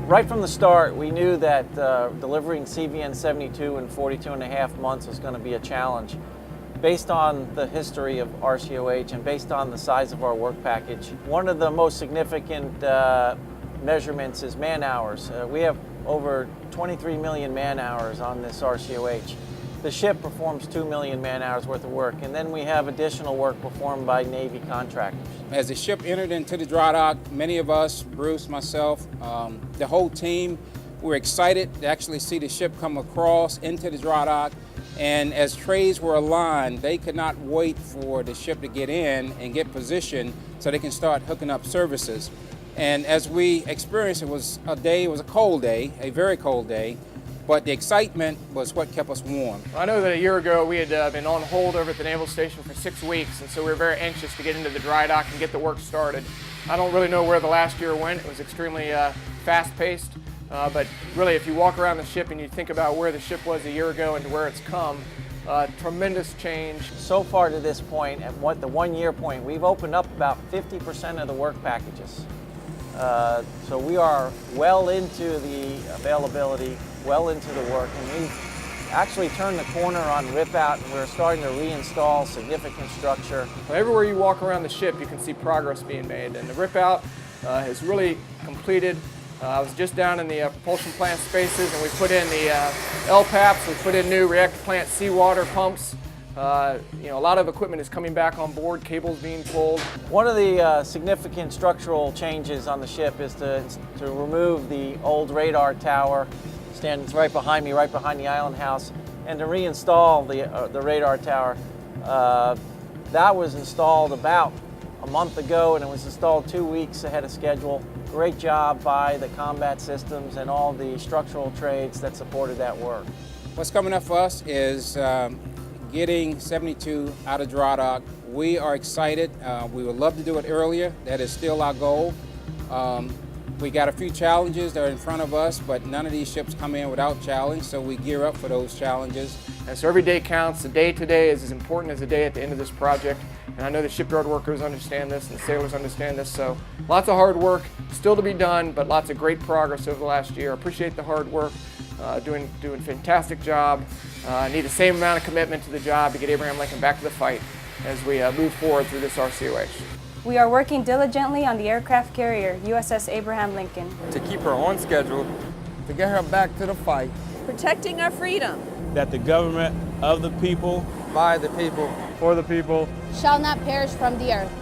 Right from the start, we knew that delivering CVN 72 in 42.5 months was going to be a challenge. Based on the history of RCOH and based on the size of our work package, one of the most significant measurements is man hours. We have over 23 million man hours on this RCOH. The ship performs 2 million man hours worth of work, and then we have additional work performed by Navy contractors. As the ship entered into the dry dock, many of us, Bruce, myself, the whole team, were excited to actually see the ship come across into the dry dock. And as trays were aligned, they could not wait for the ship to get in and get positioned so they can start hooking up services. And as we experienced, it was a cold day, a very cold day, but the excitement was what kept us warm. I know that a year ago we had been on hold over at the Naval Station for 6 weeks, and so we were very anxious to get into the dry dock and get the work started. I don't really know where the last year went. It was extremely fast-paced, but really if you walk around the ship and you think about where the ship was a year ago and to where it's come, tremendous change. So far to this point, at the 1 year point, we've opened up about 50% of the work packages. So we are well into the availability, well into the work, and we've actually turned the corner on rip out, and we're starting to reinstall significant structure. Everywhere you walk around the ship, you can see progress being made, and the rip out is really completed. I was just down in the propulsion plant spaces, and we put in the LPAPs, we put in new reactor plant seawater pumps. A lot of equipment is coming back on board, cables being pulled. One of the significant structural changes on the ship is to remove the old radar tower, stands right behind me, right behind the island house, and to reinstall the radar tower. That was installed about a month ago, and it was installed 2 weeks ahead of schedule. Great job by the combat systems and all the structural trades that supported that work. What's coming up for us is getting 72 out of dry dock. We are excited. We would love to do it earlier. That is still our goal. We got a few challenges that are in front of us, but none of these ships come in without challenge, so we gear up for those challenges. And so every day counts. The day today is as important as the day at the end of this project. And I know the shipyard workers understand this and the sailors understand this. So lots of hard work still to be done, but lots of great progress over the last year. I appreciate the hard work. Doing a fantastic job. Need the same amount of commitment to the job to get Abraham Lincoln back to the fight as we move forward through this RCOH. We are working diligently on the aircraft carrier USS Abraham Lincoln to keep her on schedule, to get her back to the fight, protecting our freedom, that the government of the people, by the people, for the people, shall not perish from the earth.